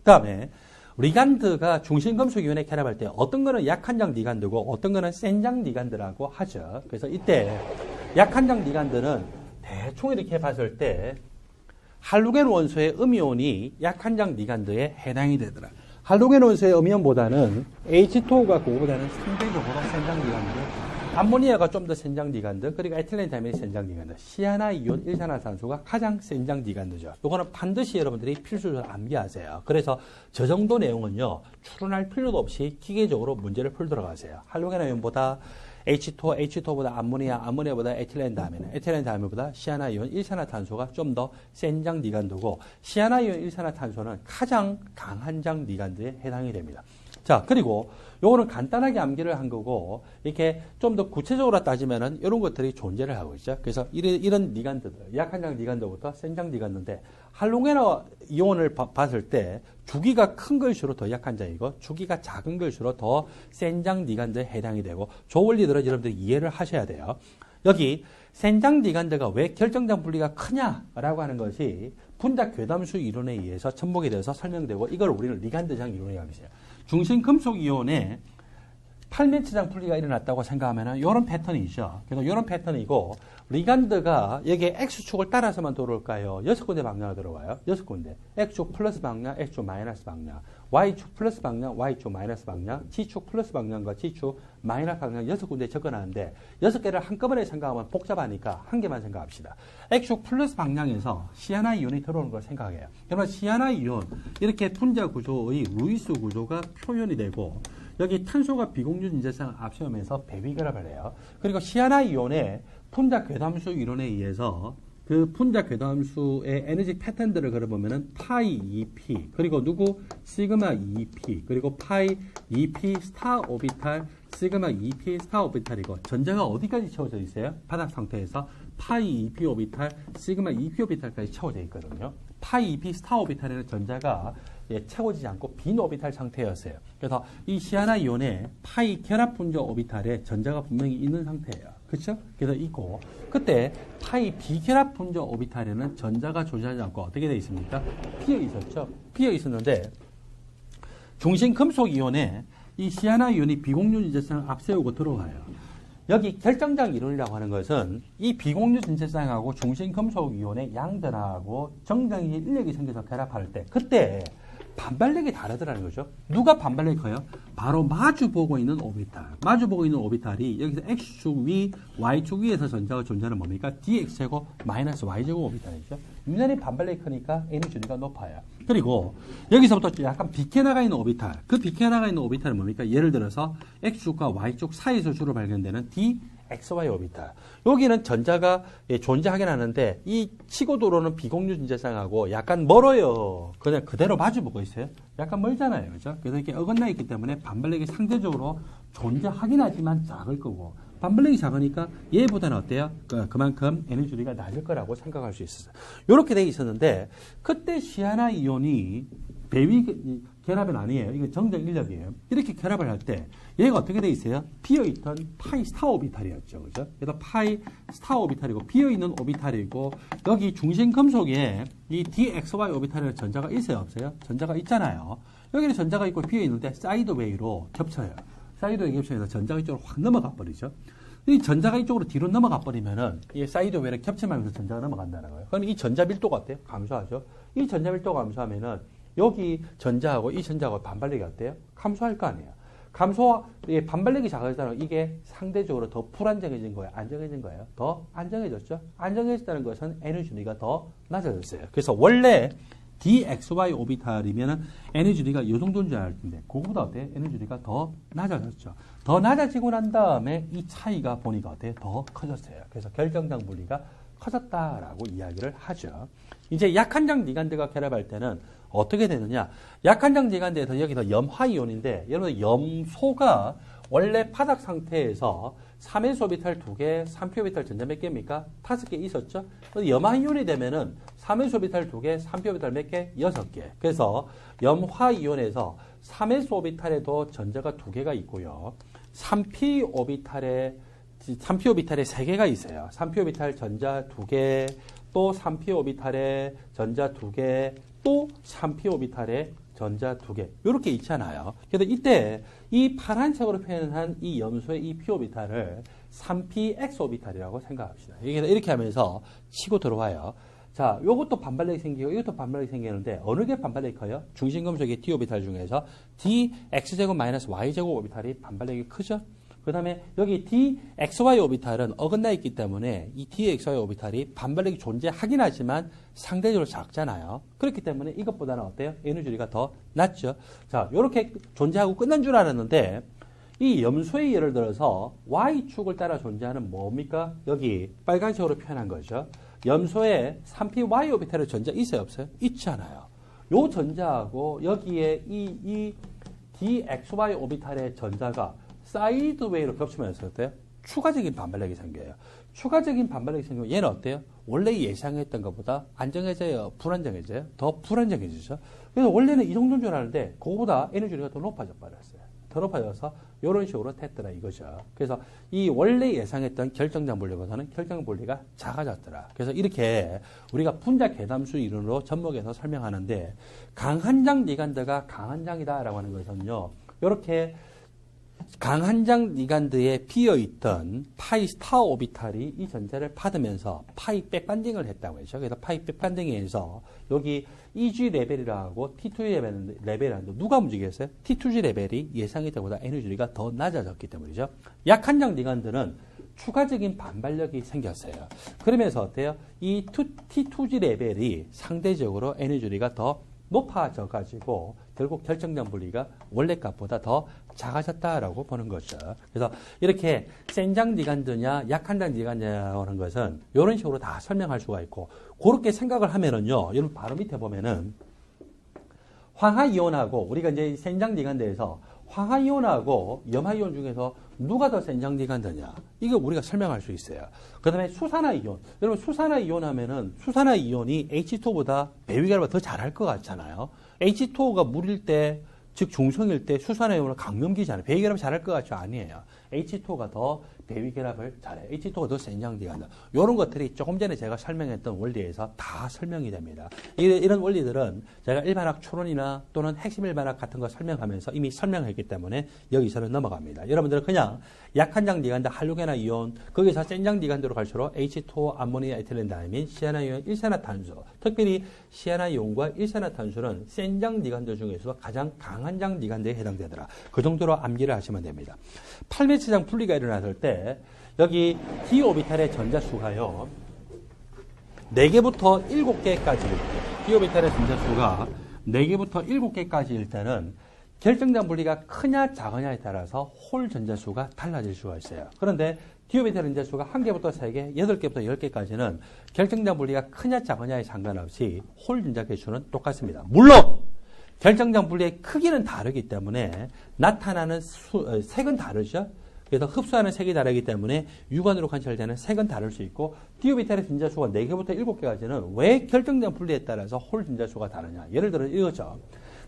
그 다음에 리간드가 중심금속이온에 결합할 때 어떤 거는 약한장 리간드고 어떤 거는 센장 리간드라고 하죠. 그래서 이때 약한장 리간드는 대충 이렇게 봤을 때 할로겐 원소의 음이온이 약한장 리간드에 해당이 되더라. 할로겐 원소의 음이온보다는 H2O가 그거보다는 상대적으로 센장 리간드, 암모니아가 좀 더 센장 리간드, 그리고 에틸렌타임이 센장 리간드, 시아나이온 일산화탄소가 가장 센장 리간드죠. 이거는 반드시 여러분들이 필수적으로 암기하세요. 그래서 저 정도 내용은요, 추론할 필요도 없이 기계적으로 문제를 풀도록 하세요. 할로겐 아이온보다 H2O, H2O보다 암모니아, 암모니아보다 에틸렌다민, 에틸렌다민보다 시아나이온 일산화탄소가 좀 더 센장 리간드고, 시아나이온 일산화탄소는 가장 강한 장 리간드에 해당이 됩니다. 자, 그리고 요거는 간단하게 암기를 한 거고, 이렇게 좀 더 구체적으로 따지면은 이런 것들이 존재를 하고 있죠. 그래서 이런 리간드들, 약한 장 리간드부터 센 장 리간드인데, 할로겐 이온을 봤을 때 주기가 큰 걸수록 더 약한 장이고, 주기가 작은 걸수록 더 센 장 리간드에 해당이 되고, 저 원리들은 여러분들이 이해를 하셔야 돼요. 여기 센장 리간드가 왜 결정장 분리가 크냐라고 하는 것이 분자 괴담수 이론에 의해서 접목이 돼서 설명되고, 이걸 우리는 리간드장 이론이라고 합니다. 중심 금속 이온에 8매치장 분리가 일어났다고 생각하면 이런 패턴이죠. 그래서 이런 패턴이고, 리간드가 여기에 X축을 따라서만 들어올까요? 6군데 방향으로 들어와요. 6군데. X축 플러스 방향, X축 마이너스 방향, Y축 플러스 방향, Y축 마이너스 방향, G축 플러스 방향과 G축 마이너스 방향 6군데 접근하는데, 6개를 한꺼번에 생각하면 복잡하니까 한 개만 생각합시다. X축 플러스 방향에서 시아나이온이 들어오는 걸 생각해요. 그러면 시아나이온, 이렇게 분자 구조의 루이스 구조가 표현이 되고, 여기 탄소가 비공유 진재성을 앞세우면서 배비결합을 해요. 그리고 시아나이온의 분자 괴담수 이론에 의해서 그 분자 괴담수의 에너지 패턴들을 그려보면은 파이 2p, 그리고 누구? 시그마 2p, 그리고 파이 2p 스타 오비탈, 시그마 2p 스타 오비탈이고, 전자가 어디까지 채워져 있어요? 바닥 상태에서 파이 2p 오비탈, 시그마 2p 오비탈까지 채워져 있거든요. 파이 2p 스타 오비탈에는 전자가 채워지지 않고 빈 오비탈 상태였어요. 그래서 이 시아나이온의 파이 결합 분자 오비탈에 전자가 분명히 있는 상태예요. 그렇죠? 그래서 있고, 그때 파이 비결합 분자 오비탈에는 전자가 존재하지 않고 어떻게 되어 있습니까? 비어 있었죠. 비어 있었는데, 중심 금속 이온에 이 시아나이온이 비공유 진재성을 앞세우고 들어와요. 여기 결정장 이론이라고 하는 것은 이 비공유 진재성하고 중심 금속 이온의 양전하고 정전기 인력이 생겨서 결합할 때, 그때 반발력이 다르더라는 거죠. 누가 반발력이 커요? 바로 마주보고 있는 오비탈. 마주보고 있는 오비탈이 여기서 X축 위, Y축 위에서 전자가 존재하는 뭡니까? DX제곱 마이너스 Y제곱 오비탈이죠. 유난히 반발력이 크니까 에너지가 높아요. 그리고 여기서부터 약간 비켜 나가 있는 오비탈. 그 비켜 나가 있는 오비탈은 뭡니까? 예를 들어서 X축과 Y축 사이에서 주로 발견되는 DXY 오비탈. 여기는 전자가 존재하긴 하는데 이 치고 들어오는 비공유 진재성하고 약간 멀어요. 그냥 그대로 마주보고 있어요. 약간 멀잖아요. 그죠? 그래서 이렇게 어긋나 있기 때문에 반발력이 상대적으로 존재하긴 하지만 작을 거고, 반발력이 작으니까 얘보다는 어때요? 그만큼 에너지가 낮을 거라고 생각할 수 있었어요. 이렇게 돼 있었는데, 그때 시아나이온이 배위 결합은 아니에요. 이거 정적 인력이에요. 이렇게 결합을 할 때 얘가 어떻게 돼 있어요? 비어있던 파이 스타 오비탈이었죠. 그죠? 그래서 파이 스타 오비탈이고 비어있는 오비탈이고, 여기 중심 금속에 이 DXY 오비탈에는 전자가 있어요? 없어요? 전자가 있잖아요. 여기는 전자가 있고 비어있는데 사이드웨이로 겹쳐요. 사이드웨이 겹쳐서 전자가 이쪽으로 확 넘어가 버리죠. 이 전자가 이쪽으로 뒤로 넘어가 버리면은 이 사이드웨이를 겹침하면서 전자가 넘어간다는 거예요. 그럼 이 전자 밀도가 어때요? 감소하죠. 이 전자 밀도가 감소하면은 여기 전자하고 이 전자하고 반발력이 어때요? 감소할 거 아니에요. 반발력이 작아졌다는 건 이게 상대적으로 더 불안정해진 거예요? 안정해진 거예요? 더 안정해졌죠? 안정해졌다는 것은 에너지가 더 낮아졌어요. 그래서 원래 DXY 오비탈이면은 에너지가 이 정도인 줄 알 텐데, 그거보다 어때요? 에너지가 더 낮아졌죠. 더 낮아지고 난 다음에 이 차이가 보니까 어때요? 더 커졌어요. 그래서 결정장 분리가 커졌다라고 이야기를 하죠. 이제 약한장 리간드가 결합할 때는 어떻게 되느냐? 약한장 리간드에서 여기서 염화이온인데, 여러분 염소가 원래 바닥 상태에서 3s 오비탈 2개, 3p 오비탈 전자 몇 개입니까? 5개 있었죠? 염화이온이 되면은 3s 오비탈 2개, 3p 오비탈 몇 개? 6개. 그래서 염화이온에서 3s 오비탈에도 전자가 2개가 있고요. 3p 오비탈에 3p 오비탈에 3개가 있어요. 3p 오비탈 전자 2개, 또 3p 오비탈에 전자 2개, 또 3p 오비탈에 전자 2개. 이렇게 있잖아요. 그래서 이때 이 파란색으로 표현한 이 염소의 이 p 오비탈을 3p x 오비탈이라고 생각합시다. 이렇게 하면서 치고 들어와요. 자, 요것도 반발력이 생기고 이것도 반발력이 생기는데 어느 게 반발력이 커요? 중심금속의 d 오비탈 중에서 dx제곱 마이너스 y제곱 오비탈이 반발력이 크죠? 그 다음에 여기 dxy 오비탈은 어긋나 있기 때문에 이 dxy 오비탈이 반발력이 존재하긴 하지만 상대적으로 작잖아요. 그렇기 때문에 이것보다는 어때요? 에너지가 더 낮죠. 자, 요렇게 존재하고 끝난 줄 알았는데 이 염소의 예를 들어서 y축을 따라 존재하는 뭡니까? 여기 빨간색으로 표현한 거죠. 염소에 3py 오비탈의 전자 있어요? 없어요? 있잖아요. 요 전자하고 여기에 이 dxy 오비탈의 전자가 사이드웨이로 겹치면서 어때요? 추가적인 반발력이 생겨요. 추가적인 반발력이 생기면 얘는 어때요? 원래 예상했던 것보다 안정해져요? 불안정해져요? 더 불안정해지죠? 그래서 원래는 이 정도인 줄 알았는데 그거보다 에너지가 더 높아져 버렸어요. 더 높아져서 이런 식으로 됐더라 이거죠. 그래서 이 원래 예상했던 결정장 분리보다는 결정 분리가 작아졌더라. 그래서 이렇게 우리가 분자 계담수 이론으로 접목해서 설명하는데 강한장 리간드가 강한장이다라고 하는 것은요. 이렇게 강한장 리간드에 비어있던 파이 스타 오비탈이 이 전자를 받으면서 파이 백반딩을 했다고 했죠. 그래서 파이 백반딩에서 여기 EG 레벨이라고 T2G 레벨이라는데 누가 움직였어요? T2G 레벨이 예상했던 것보다 에너지가 더 낮아졌기 때문이죠. 약한장 리간드는 추가적인 반발력이 생겼어요. 그러면서 어때요? 이 T2G 레벨이 상대적으로 에너지가 더 높아져 가지고 결국 결정장 분리가 원래 값보다 더 작아졌다라고 보는 거죠. 그래서 이렇게 센장 리간드냐 약한장 리간드냐라고 하는 것은 이런 식으로 다 설명할 수가 있고 그렇게 생각을 하면은요. 여러분 바로 밑에 보면은 황화이온하고 우리가 이제 센장 리간드에서 황화이온하고 염화이온 중에서 누가 더 센장 리간드냐 이거 우리가 설명할 수 있어요. 그 다음에 수산화이온 여러분 수산화이온 하면은 수산화이온이 H2보다 배위결합을 더 잘할 것 같잖아요. H2O가 물일 때 즉 중성일 때 수산화이온은 강염기잖아요. 배위결합 잘할 것 같죠? 아니에요. H2O가 더 배위결합을 잘해요. H2O가 더 센장 리간드. 이런 것들이 조금 전에 제가 설명했던 원리에서 다 설명이 됩니다. 이런 원리들은 제가 일반학 초론이나 또는 핵심 일반학 같은 거 설명하면서 이미 설명했기 때문에 여기서는 넘어갑니다. 여러분들은 그냥 약한장 리간드 할로겐화 이온 거기서 센장 리간드로 갈수록 H2O 암모니아 에틸렌 다이민 시아나이온 일산화탄소 특별히 시아나이온과 일산화탄소는 센장 리간드 중에서 가장 강한장 리간드에 해당되더라. 그 정도로 암기를 하시면 됩니다. 8매치장 분리가 일어났을 때 여기 d 오비탈의 전자수가요 4개부터 7개까지 d 오비탈의 전자수가 4개부터 7개까지일 때는 결정장 분리가 크냐 작으냐에 따라서 홀 전자수가 달라질 수가 있어요. 그런데 d 오비탈 전자수가 1개부터 3개, 8개부터 10개까지는 결정장 분리가 크냐 작으냐에 상관없이 홀 전자 개수는 똑같습니다. 물론 결정장 분리의 크기는 다르기 때문에 나타나는 색은 다르죠. 그래서 흡수하는 색이 다르기 때문에 육안으로 관찰되는 색은 다를 수 있고 d 오비탈의 전자수가 4개부터 7개까지는 왜 결정장 분리에 따라서 홀 전자수가 다르냐. 예를 들어 이거죠.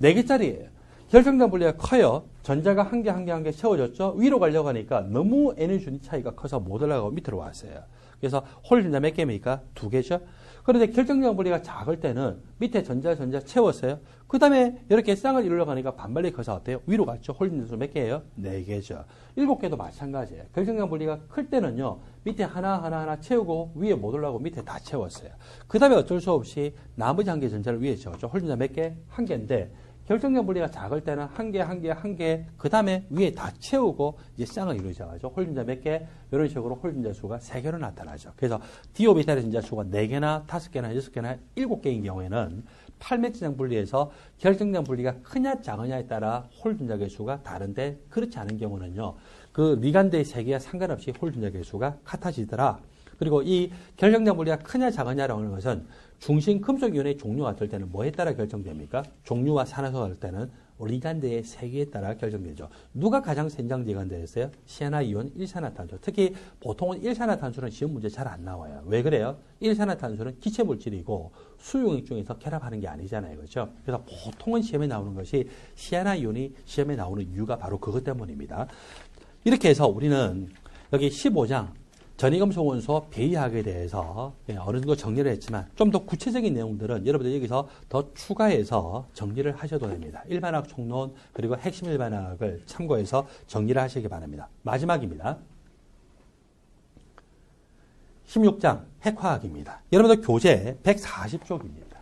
4개짜리예요. 결정장 분리가 커요. 전자가 한 개 채워졌죠. 위로 가려고 하니까 너무 에너지 차이가 커서 못 올라가고 밑으로 왔어요. 그래서 홀 전자 몇 개입니까? 2개죠. 그런데 결정장 분리가 작을 때는 밑에 전자 채웠어요. 그 다음에 이렇게 쌍을 이루려고 하니까 반발력이 커서 어때요? 위로 갔죠. 홀 전자 몇 개예요? 4개죠. 7개도 마찬가지예요. 결정장 분리가 클 때는요. 밑에 하나 채우고 위에 못 올라가고 밑에 다 채웠어요. 그 다음에 어쩔 수 없이 나머지 1개 전자를 위에 채웠죠. 홀 전자 몇 개? 1개인데 결정장 분리가 작을 때는 1개, 그 다음에 위에 다 채우고 이제 쌍을 이루어져가지고 홀전자 몇 개? 이런 식으로 홀전자 수가 3개로 나타나죠. 그래서 d 오비탈의 전자 수가 4개나 5개나 6개나 7개인 경우에는 8매치장 분리에서 결정장 분리가 크냐 작으냐에 따라 홀전자 개수가 다른데 그렇지 않은 경우는요. 그 리간드의 세계와 상관없이 홀전자 개수가 같아지더라. 그리고 이 결정장 분리가 크냐 작으냐라고 하는 것은 중심 금속이온의 종류가 될 때는 뭐에 따라 결정됩니까? 종류와 산화소가 될 때는 리간드의 세계에 따라 결정되죠. 누가 가장 센장 리간드였어요? 시아나이온, 일산화탄소. 특히 보통은 일산화탄소는 시험 문제 잘 안 나와요. 왜 그래요? 일산화탄소는 기체 물질이고 수용액 중에서 결합하는 게 아니잖아요. 그렇죠? 그래서 보통은 시험에 나오는 것이 시아나이온이 시험에 나오는 이유가 바로 그것 때문입니다. 이렇게 해서 우리는 여기 15장 전이금속 원소 배이학에 대해서 어느 정도 정리를 했지만 좀 더 구체적인 내용들은 여러분들 여기서 더 추가해서 정리를 하셔도 됩니다. 일반학 총론 그리고 핵심 일반학을 참고해서 정리를 하시기 바랍니다. 마지막입니다. 16장 핵화학입니다. 여러분들 교재 140쪽입니다.